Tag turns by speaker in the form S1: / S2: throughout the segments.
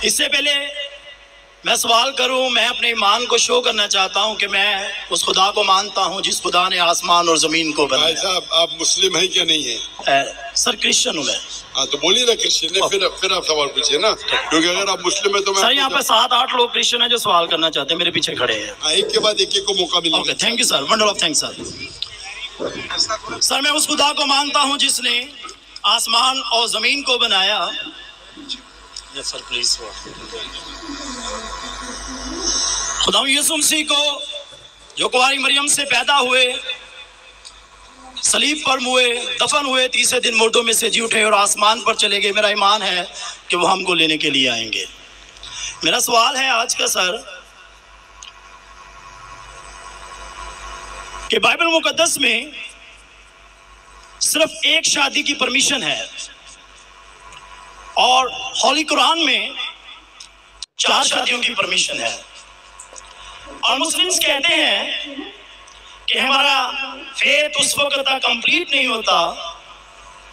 S1: इससे पहले मैं सवाल करूं, मैं अपने ईमान को शो करना चाहता हूं कि मैं उस खुदा को मानता हूं जिस खुदा ने आसमान और जमीन को बनाया।
S2: भाई साहब, आप मुस्लिम हैं क्या नहीं है?
S1: सर क्रिश्चियन हूं मैं।
S2: हाँ तो बोलिए ना क्रिश्चियन है, फिर आप सवाल पूछिए ना, क्योंकि अगर आप मुस्लिम है तो मैं
S1: सर यहाँ पे 7-8 लोग क्रिश्चियन हैं जो सवाल करना चाहते हैं, मेरे पीछे खड़े हैं।
S2: हाँ, एक के बाद एक को मौका मिलेगा।
S1: Okay, thank you sir, wonder of thanks sir. Sir मैं उस खुदा को मानता हूं जिसने आसमान और जमीन को बनाया। Yes sir please. खुदा यीशु मसीह को जो कुंवारी मरियम से पैदा हुए, सलीब पर मुए, दफन हुए, तीसरे दिन मुर्दों में से जी उठे और आसमान पर चले गए, मेरा ईमान है कि वो हमको लेने के लिए आएंगे। मेरा सवाल है आज का सर कि बाइबल मुकद्दस में सिर्फ एक शादी की परमिशन है और होली कुरान में 4 शादियों की परमिशन है, और मुस्लिम्स कहते हैं कि हमारा फेथ उस वक्त तक कंप्लीट नहीं होता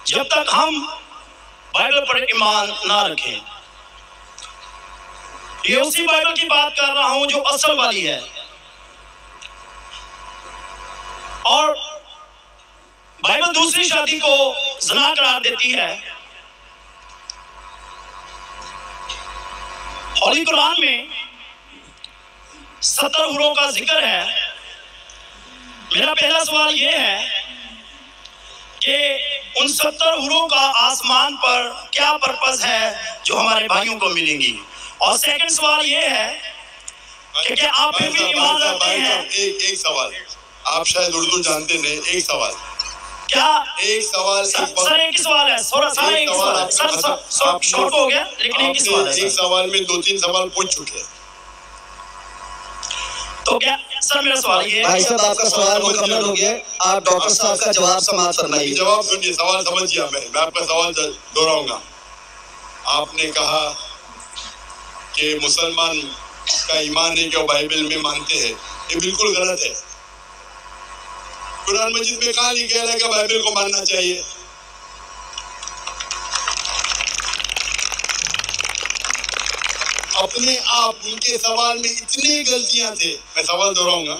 S1: जब तक हम बाइबल पर ईमान ना रखें। ये उसी बाइबल की बात कर रहा हूं जो असल वाली है, और बाइबल दूसरी शादी को ज़िना करार देती है। होली कुरान में 70 हुरों का जिक्र है। मेरा पहला सवाल यह है कि उन 70 हुरों का आसमान पर क्या पर्पस है जो हमारे भाइयों को मिलेंगी, और सेकंड सवाल यह है कि क्या आप फिर भी ईमान रखते हैं?
S2: एक सवाल, आप शायद उर्दू जानते नहीं, एक सवाल
S1: क्या
S2: एक सवाल
S1: सर एक ही सवाल है, थोड़ा एक सवाल है सर, शॉर्ट हो गया लेकिन एक ही सवाल है।
S2: एक सवाल में 2-3 सवाल पूछ चुके।
S1: तो क्या सर मेरा सवाल ये है,
S3: भाई साहब आपका सवाल मुकम्मल हो गया, आप डॉक्टर साहब का जवाब समाप्त फरमाइए।
S2: जवाब सुनिए, सवाल समझ गया मैं आपका सवाल दोहराऊंगा। आपने कहा कि मुसलमान का ईमान है कि वो बाइबल में मानते हैं, ये बिल्कुल गलत है। कुरान मजीद में कहाँ लिखा है कि बाइबल को मानना चाहिए? अपने आप उनके सवाल में इतनी गलतियां थे, मैं सवाल दोहराऊंगा।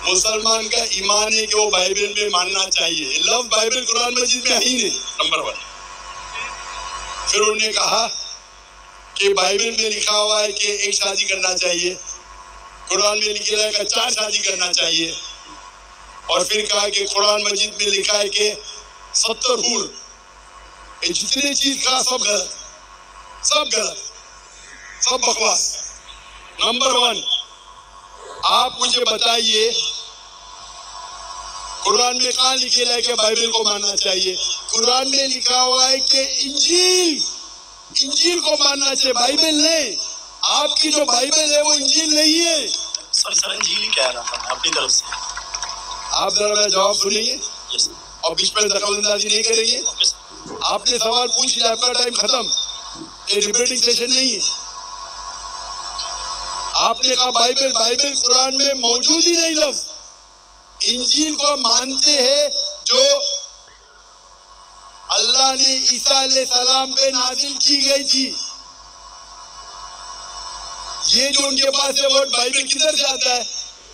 S2: मुसलमान का ईमान है कि वो बाइबल में मानना चाहिए, लफ्ज़ बाइबल कुरान मजीद में है ही नहीं, नंबर 1। फिर उन्होंने कहा कि बाइबल में लिखा हुआ है कि एक शादी करना चाहिए, कुरान में लिखा है कि 4 शादी करना चाहिए, और फिर कहा कि कुरान मजीद में लिखा है कि 70 हूर, जितनी चीज कहा सब गलत, सब गलत, सब बकवास। नंबर 1, आप मुझे बताइए कुरान में कहाँ लिखा है कि बाइबल को मानना चाहिए? कुरान में लिखा हुआ है कि इंजील को मानना चाहिए, बाइबल नहीं। आपकी जो बाइबल है वो इंजील नहीं है।
S1: सर इंजील कह रहा था अपनी तरफ से।
S2: आप जरा मेरा जवाब सुनिए और बीच में दखलंदाजी नहीं करेंगे। आपने सवाल पूछ लिया, आपका टाइम खत्म, ये डिबेटिंग सेशन नहीं है। आपने कहा बाइबल कुरान में मौजूद ही नहीं लफ्ज़। इंजील को मानते हैं जो अल्लाह ने ईसा अलैहिस्सलाम पे नाजिल की गई थी। ये जो उनके पास है वर्ड बाइबल किधर से आता है?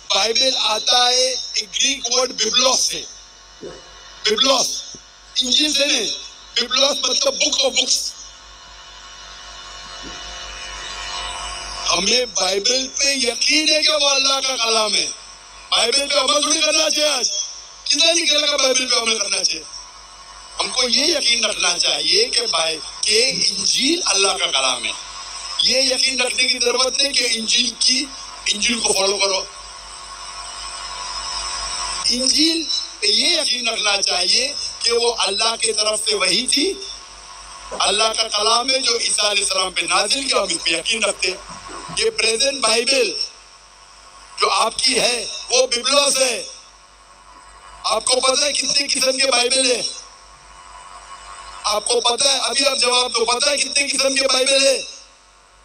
S2: बाइबल आता है एक ग्रीक वर्ड बिब्लोस से। बिब्लोस इंजील से नहीं, बिब्लोस मतलब बुक ऑफ बुक्स। हमें बाइबल पे यकीन है कि वो अल्लाह का कलाम है। बाइबल पे अमल थोड़ी करना चाहिए। आज कितना निकलेगा का बाइबल पे अमल करना चाहिए? हमको ये यकीन रखना चाहिए कि इंजील अल्लाह का कलाम है। ये यकीन रखने की जरूरत है कि इंजील को फॉलो करो। इंजील पे ये यकीन रखना चाहिए कि वो अल्लाह की तरफ से वही थी, अल्लाह का कलाम है जो ईसा अलैहिस्सलाम पे नाजिल किया, हम इस पे यकीन रखते हैं। ये प्रेजेंट बाइबल जो आपकी है वो बिब्लोस है। आपको पता है कितने किस्म के बाइबल है? आपको पता है? अभी आप जवाब दो, पता है कितने किस्म के बाइबल है?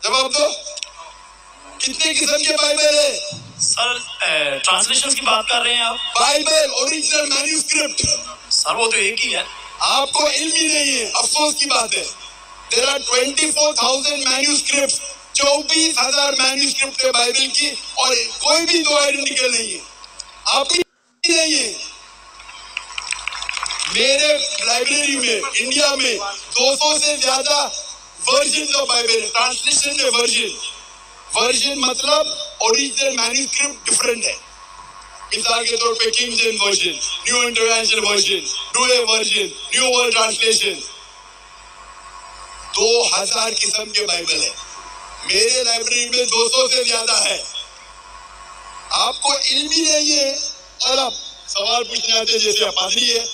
S2: जवाब दो, कितने किस्म के बाइबल है?
S1: सर ट्रांसलेशन की बात कर रहे हैं आप?
S2: Bible original manuscript.
S1: सर वो तो एक ही है।
S2: आपको इल्म ही नहीं है, अफसोस की बात है। There are 24,000 manuscripts, 24,000 मैन्यूस्क्रिप्ट है बाइबल की, और कोई भी दो आइडेंटिकल नहीं है, अपनी नहीं है। मेरे लाइब्रेरी में इंडिया में 200 से ज्यादा वर्जन ऑफ बाइबल है, ट्रांसलेशन है। वर्जन मतलब ओरिजिनल मैन्यूस्क्रिप्ट डिफरेंट है। मिसाल के तौर पे king James version, new international version, Doue version, new world translation, 2000 किस्म के बाइबल है। मेरे लाइब्रेरी में 200 से ज्यादा है। आपको इल्म ही नहीं है और आप सवाल पूछने आते जैसे आप पादरी है।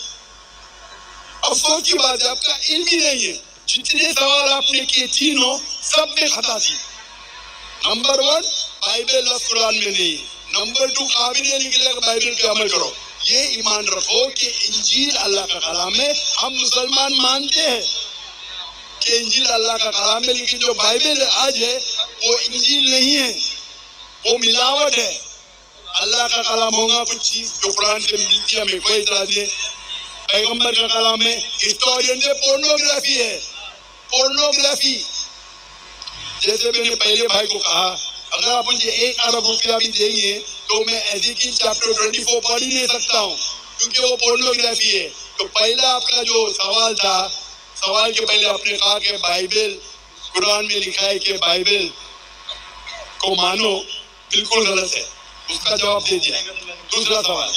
S2: अफसोस की बात है, आपका इल्म ही नहीं है। जितने सवाल आपने किए तीनों सब में खता थी। नंबर 1 बाइबल और कुरान में नहीं। नंबर 2 काबिल निकलेगा बाइबल पे अमल करो। ये ईमान रखो कि इंजील अल्लाह का कलाम है। हम मुसलमान मानते हैं कि इंजील अल्लाह का कलाम है, लेकिन जो बाइबल आज है वो इंजील नहीं है, वो मिलावट है। अल्लाह का कलाम होगा कुछ चीज जो कुरान से मिलती है, हमें कोई इतराज नहीं। पैगंबर का कलाम है, हिस्टोरियन से पोर्नोग्राफी है। पोर्नोग्राफी, जैसे मैंने पहले भाई को कहा, अगर आप मुझे 1 अरब रुपया भी देंगे तो मैं एज़ेकिएल चैप्टर 24 पढ़ ही नहीं सकता हूँ, क्योंकि वो पोर्नोग्राफी है। तो पहला आपका जो सवाल था, सवाल के पहले आपने कहा कि बाइबल, कुरान में लिखा है कि बाइबल को मानो, बिल्कुल गलत है। उसका जवाब दे दिया। दूसरा सवाल,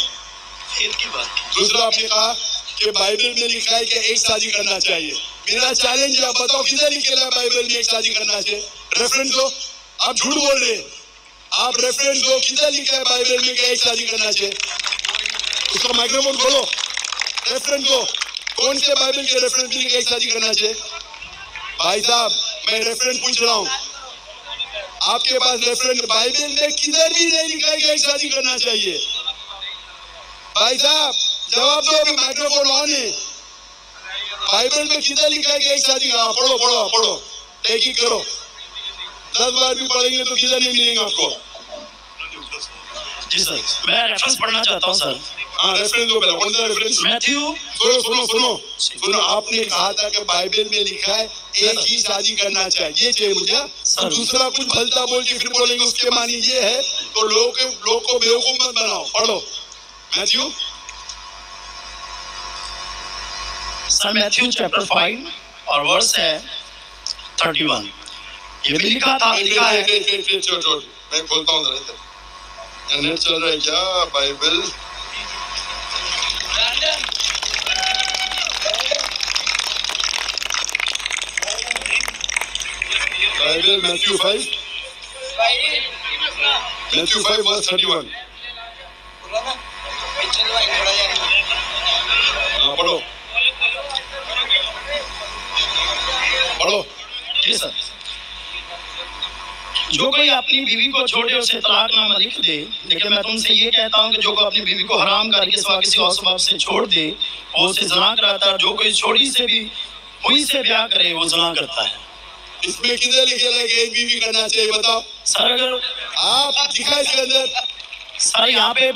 S2: दूसरा आपने कहा कि बाइबल में लिखा है कि एक शादी करना चाहिए। मेरा चैलेंज है, आप बताओ किधर लिखा है बाइबल में एक शादी करना चाहिए? रेफरेंस दो। आप झूठ बोल रहे हैं, आप रेफरेंस दो, किधर लिखा है बाइबल में कि एक शादी करना चाहिए? उसका माइक्रोफोन खोलो, रेफरेंस दो। कौन से बाइबल के रेफरेंस में एक शादी करना चाहिए? भाई साहब, मैं रेफरेंस पूछ रहा हूँ, आपके पास रेफरेंस बाइबल में किधर भी नहीं लिखा है कि एक शादी करना चाहिए? भाई साहब जवाब दो, अभी माइक्रोफोन ऑन है। बाइबल में किधर लिखा है कि एक शादी? पढ़ो पढ़ो पढ़ो, तहकीक करो। 10 बार भी पढ़ेंगे तो किधर नहीं मिलेंगे आपको।
S1: जी सर, मैं रेफरेंस पढ़ना चाहता हूँ सर।
S2: हाँ, रेफरेंस दो। कौन सा रेफरेंस?
S1: मैथ्यू।
S2: सुनो सुनो सुनो सुनो, आपने कहा था कि बाइबल में लिखा है एक ही शादी करना चाहिए, ये चाहिए मुझे। और दूसरा कुछ भलता बोल के फिर बोलेंगे उसके मानी ये है, तो लोग को बेवकूफ मत बनाओ। पढ़ो मैथ्यू।
S1: सर मैथ्यू चैप्टर 5 और वर्स है 31। ये भी लिखा था, लिखा है।
S2: छोड़, मैं खोलता हूँ जरा। नेट चल रहा है क्या? Bible Matthew 5 verse 31। पढ़ो पढ़ो।
S1: जी सर, जो कोई अपनी बीवी को छोड़े उसे तलाकनामा लिख दे, लेकिन मैं तुमसे ये कहता हूँ कि जो कोई अपनी बीवी को हराम करके सिवा किसी और सबब से छोड़ दे वो उसे ज़िना कराता है। जो कोई छोड़ी से भी हुई से ब्याह करे वो ज़िना करता है।
S2: इसमें किधर लिखे लगे एक बीवी करना चाहिए? बताओ
S1: सर। अगर
S2: आप दिखा इसके अंदर,
S1: सर यहाँ पे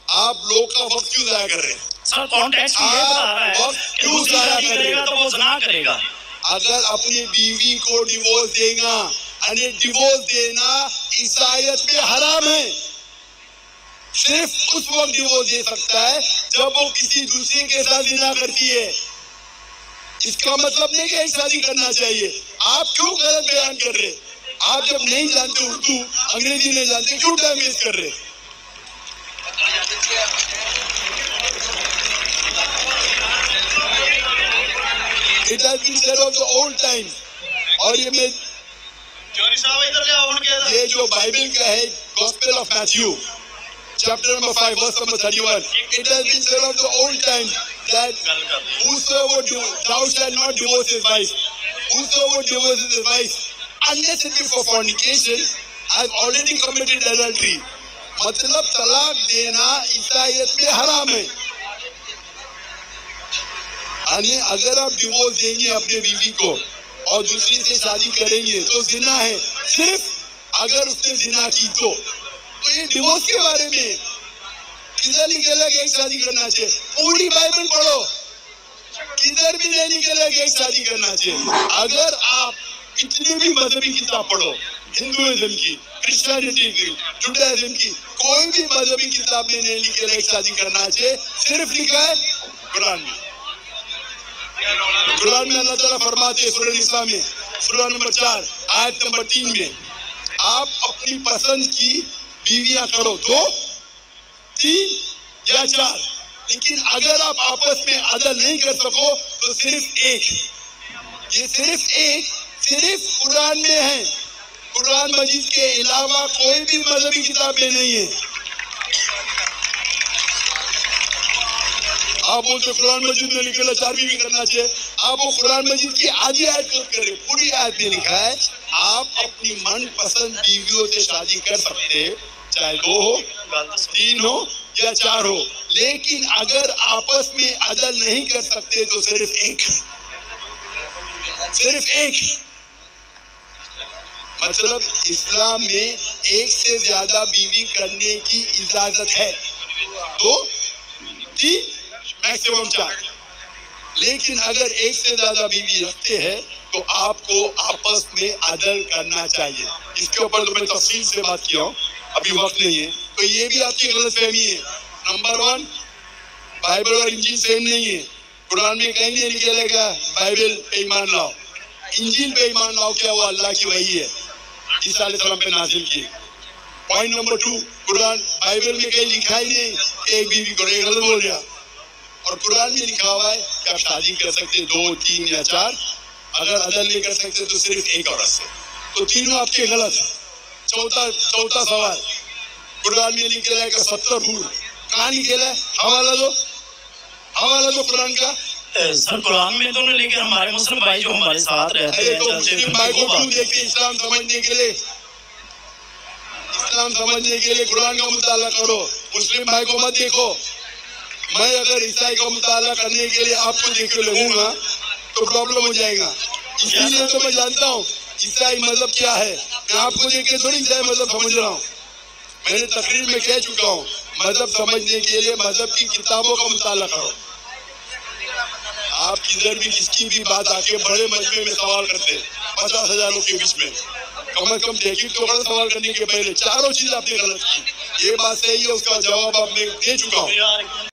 S2: आप लोग का वक्त क्यों जाया कर रहे हैं?
S1: सर कॉन्टेक्स्ट ये बता रहा है कि वो शादी करेगा तो वो ज़िना करेगा।
S2: अगर अपनी बीवी को डिवोर्स देगा, डिवोर्स देना ईसाईयत में हराम है। सिर्फ उस वक्त डिवोर्स दे सकता है जब वो किसी दूसरे के साथ ज़िना करती है। इसका मतलब नहीं कि एक शादी करना चाहिए। आप क्यों गलत बयान कर रहे? आप जब नहीं जानते उर्दू, अंग्रेजी नहीं जानते, क्यों टाइम वेस्ट कर रहे? It has been said of the old time। और ये जो बाइबल का है, Gospel of Matthew chapter number 5 verse number 31, it has been said of the old time that whosoever thou shalt not divorce his wife, whosoever divorces his wife unless it be for fornication has already committed adultery। मतलब तलाक देना ईसाईयत में हराम है। अगर आप divorce देंगे अपने बीवी को और दूसरी से शादी करेंगे तो जिना है। सिर्फ अगर उसने जिना की तो ये डिवोर्स के बारे में किधर लिखेगा कि एक शादी करना चाहिए? पूरी बाइबल पढ़ो, किधर भी नहीं निकलेगा कि एक शादी करना चाहिए। अगर आप कितनी भी मजहबी किताब पढ़ो, हिंदुइज्म की, क्रिश्चियनिटी की, जुडाइज्म की, कोई भी मजहबी किताब में नहीं लिखा एक शादी करना चाहिए। सिर्फ लिखा है कुरान में। कुरान में अल्लाह ताला फरमाते हैं सूरह निसा में, सूरह नंबर 4 आयत नंबर 3 में, आप अपनी पसंद की बीवियां करो 2, 3 या 4, लेकिन अगर आप आपस में अदल नहीं कर सको तो सिर्फ एक। ये सिर्फ कुरान में है, कुरान मजीद के अलावा कोई भी मजहबी किताब में नहीं है। आप बोलते कुरान मजीद में लिखा 4 बीवी करना चाहिए, आप वो कुरान मजीद की आधी आयत कोट करें, पूरी आयत में लिखा है आप अपनी मनपसंद बीवियों से शादी कर सकते, चाहे 2 हो, 3 हो या 4 हो, लेकिन अगर आपस में अदल नहीं कर सकते तो सिर्फ एक। मतलब इस्लाम में एक से ज्यादा बीवी करने की इजाजत है, 2, 3 मैक्सिमम 4, लेकिन अगर एक से ज्यादा बीवी रखते हैं तो आपको आपस में अदल करना चाहिए। इसके ऊपर तो मैं तफसील से बात किया हूँ, अभी वक्त नहीं है। तो ये भी आपकी गलतफहमी है। नंबर 1, बाइबल और इंजील सेम नहीं है। कुरान में कहीं नहीं लिखेगा बाइबल पे ईमान लाओ, इंजील पे ईमान लाओ, क्या वो अल्लाह की वही है, ईसा अलैहिस्सलाम पे नाजिल की। पॉइंट नंबर 2, कुरान बाइबल में कहीं लिखा ही नहीं एक बीवी करो, एक गलत बोल दिया। और कुरान में लिखा हुआ है कि आप शादी कर सकते 2, 3 या 4, अगर अदल नहीं कर सकते तो सिर्फ एक औरत से। तो तीनों आपके गलत। चौथा सवाल, कुरान में लिखा है कि 70 हूर, कहाँ लिखा है? हवाला दो कुरान का।
S1: सर कुरान में तो नहीं लिखा, हमारे मुस्लिम भाई जो हमारे साथ रहते हैं,
S2: तो मुस्लिम भाई को क्यों देखते? इस्लाम समझने के लिए कुरान का मुताला करो, मुस्लिम भाई को मत देखो। मैं अगर ईसाई का मुताला करने के लिए आपको देख लगूंगा तो प्रॉब्लम हो जाएगा। इसीलिए तो मैं जानता हूँ ईसाई मजहब क्या है। मैं आपको देख के थोड़ी ईसाई मजहब समझ रहा हूँ। मैंने तकरीर में कह चुका हूँ, मजहब समझने के लिए मजहब की किताबों का मुताला करो। आप किधर भी किसकी भी बात आके बड़े मजमे में सवाल करते हैं 50,000 लोग के बीच में, कम से कम तहकीक तो करो। सवाल करने के पहले चारों चीज आपने गलत की। ये बात सही है, उसका जवाब आप मैं दे चुका हूँ।